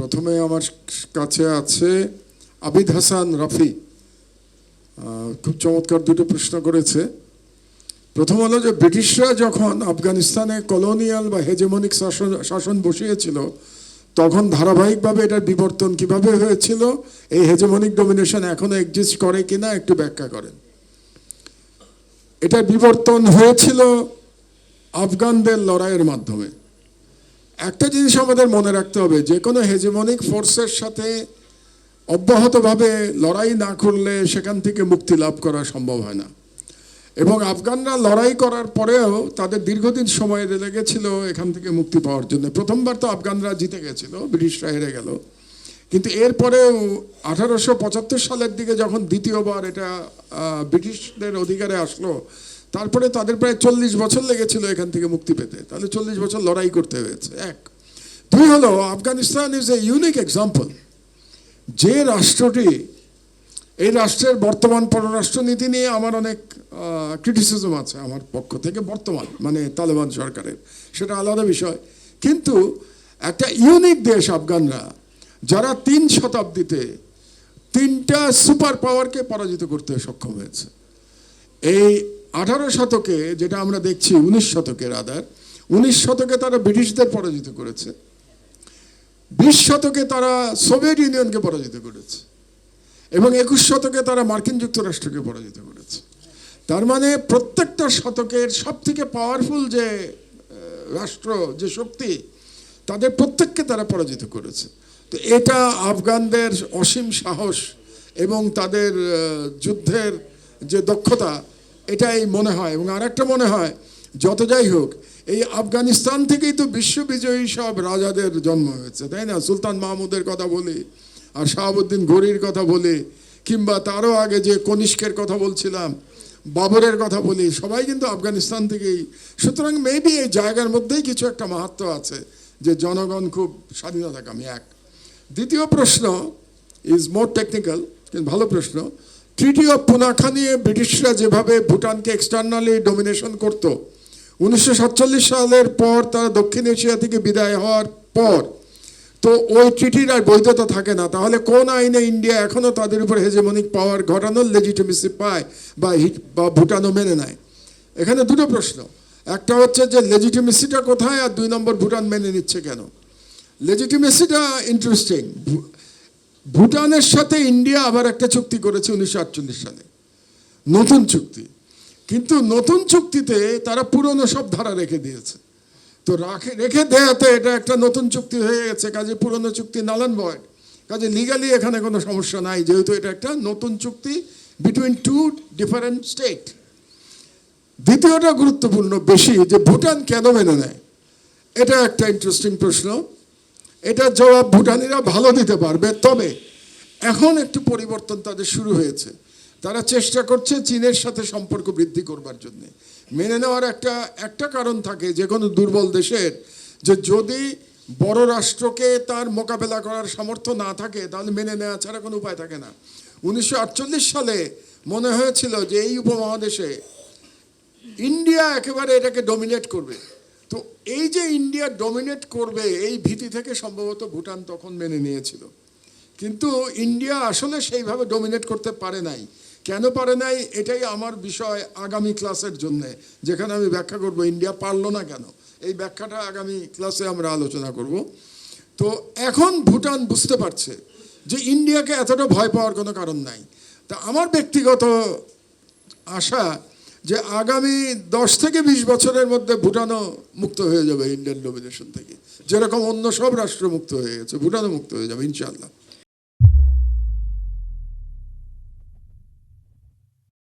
প্রথমে আমার কাছে আছে আবিদ হাসান রাফি, খুব চমৎকার দুটো প্রশ্ন করেছে। প্রথম হলো যে ব্রিটিশরা যখন আফগানিস্তানে কলোনিয়াল বা হেজেমনিক শাসন বসিয়েছিল তখন ধারাবাহিকভাবে এটার বিবর্তন কিভাবে হয়েছিল, এই হেজেমনিক ডমিনেশন এখনো এক্সিস্ট করে কিনা একটু ব্যাখ্যা করেন। এটার বিবর্তন হয়েছিল আফগানদের লড়াইয়ের মাধ্যমে। একটা জিনিস আমাদের মনে রাখতে হবে, যে কোনো হেজেমনিক ফোর্সের সাথে অব্যাহতভাবে লড়াই না করলে সেখান থেকে মুক্তি লাভ করা সম্ভব হয় না। এবং আফগানরা লড়াই করার পরেও তাদের দীর্ঘদিন সময় লেগেছিল এখান থেকে মুক্তি পাওয়ার জন্য। প্রথমবার তো আফগানরা জিতে গেছিল, ব্রিটিশরা হেরে গেল, কিন্তু এরপরেও 1875 সালের দিকে যখন দ্বিতীয়বার এটা ব্রিটিশদের অধিকারে আসলো, তারপরে তাদের প্রায় 40 বছর লেগেছিল এখান থেকে মুক্তি পেতে। তাহলে 40 বছর লড়াই করতে হয়েছে। এক। দুই হলো, Afghanistan is a unique example. যে রাষ্ট্রটি, এই রাষ্ট্রের বর্তমান পররাষ্ট্রনীতি নিয়ে আমার অনেক ক্রিটিসিজম আছে আমার পক্ষ থেকে, বর্তমান মানে তালেবান সরকারের, সেটা আলাদা বিষয়। কিন্তু একটা ইউনিক দেশ আফগানরা, যারা 3 শতাব্দীতে 3টা সুপার পাওয়ারকে পরাজিত করতে সক্ষম হয়েছে। এই 18 শতকে যেটা আমরা দেখছি, 19 শতকের 19 শতকে তারা ব্রিটিশদের পরাজিত করেছে, 20 শতকে তারা সোভিয়েত ইউনিয়নকে পরাজিত করেছে, এবং 21 শতকে তারা মার্কিন যুক্তরাষ্ট্রকে পরাজিত করেছে। তার মানে প্রত্যেকটা শতকের সব থেকে পাওয়ারফুল যে রাষ্ট্র, যে শক্তি, তাদের প্রত্যেককে তারা পরাজিত করেছে। তো এটা আফগানদের অসীম সাহস এবং তাদের যুদ্ধের যে দক্ষতা, এটাই মনে হয়। এবং আরেকটা মনে হয়, যত যাই হোক, এই আফগানিস্তান থেকেই তো বিশ্ববিজয়ী সব রাজাদের জন্ম হয়েছে, তাই না? সুলতান মাহমুদের কথা বলি, আর শাহাবুদ্দিন ঘুরির কথা বলি, কিংবা তারও আগে যে কনিষ্কের কথা বলছিলাম, বাবরের কথা বলি, সবাই কিন্তু আফগানিস্তান থেকেই। সুতরাং মেবি এই জায়গার মধ্যেই কিছু একটা মাহাত্ম্য আছে যে জনগণ খুব স্বাধীনতাকামী। এক। দ্বিতীয় প্রশ্ন ইজ মোর টেকনিক্যাল, কিন্তু ভালো প্রশ্ন। ট্রিটি অফ পুনাখা নিয়ে ব্রিটিশরা যেভাবে ভুটানকে এক্সটার্নালি ডমিনেশন করতো, 1947 সালের পর তারা দক্ষিণ এশিয়া থেকে বিদায় হওয়ার পর তো ওই ট্রিটির আর বৈধতা থাকে না। তাহলে কোন আইনে ইন্ডিয়া এখনো তাদের উপর হেজেমনিক পাওয়ার ঘটানোর লেজিটিমেসি পায় বা ভুটানও মেনে নেয়? এখানে দুটো প্রশ্ন। একটা হচ্ছে যে লেজিটিমেসিটা কোথায়, আর 2 নম্বর ভুটান মেনে নিচ্ছে কেন? লেজিটিমেসিটা ইন্টারেস্টিং। ভুটানের সাথে ইন্ডিয়া আবার একটা চুক্তি করেছে 1948 সালে, নতুন চুক্তি। কিন্তু নতুন চুক্তিতে তারা পুরনো সব ধারা রেখে দিয়েছে। তো রেখে দেয়াতে এটা একটা নতুন চুক্তি হয়ে গেছে, কাজে পুরনো চুক্তি নাল অ্যান্ড ভয়েড। কাজে লিগালি এখানে কোনো সমস্যা নাই, যেহেতু এটা একটা নতুন চুক্তি বিটুইন 2 ডিফারেন্ট স্টেট। দ্বিতীয়টা গুরুত্বপূর্ণ বেশি, যে ভুটান কেন মেনে নেয়, এটা একটা ইন্টারেস্টিং প্রশ্ন। এটার জবাব ভুটানিরা ভালো দিতে পারবে। তবে এখন একটু পরিবর্তন তাদের শুরু হয়েছে। তারা চেষ্টা করছে চীনের সাথে সম্পর্ক বৃদ্ধি করবার জন্য। মেনে নেওয়ার একটা কারণ থাকে যে কোনো দুর্বল দেশের, যে যদি বড় রাষ্ট্রকে তার মোকাবেলা করার সামর্থ্য না থাকে তাহলে মেনে নেওয়া ছাড়া কোনো উপায় থাকে না। 1948 সালে মনে হয়েছিল যে এই উপমহাদেশে ইন্ডিয়া একেবারে এটাকে ডমিনেট করবে। তো এই যে ইন্ডিয়া ডমিনেট করবে, এই ভীতি থেকে সম্ভবত ভুটান তখন মেনে নিয়েছিল। কিন্তু ইন্ডিয়া আসলে সেইভাবে ডমিনেট করতে পারে নাই। কেন পারে নাই, এটাই আমার বিষয় আগামী ক্লাসের জন্যে, যেখানে আমি ব্যাখ্যা করব ইন্ডিয়া পারলো না কেন। এই ব্যাখ্যাটা আগামী ক্লাসে আমরা আলোচনা করব। তো এখন ভুটান বুঝতে পারছে যে ইন্ডিয়াকে এতটা ভয় পাওয়ার কোনো কারণ নাই। তা আমার ব্যক্তিগত আশা যে আগামী 10 থেকে 20 বছরের মধ্যে ভুটানও মুক্ত হয়ে যাবে ইন্ডিয়ান ডমিনেশন থেকে, যেরকম অন্য সব রাষ্ট্র মুক্ত হয়ে গেছে, ভুটানও মুক্ত হয়ে যাবে ইনশাআল্লাহ।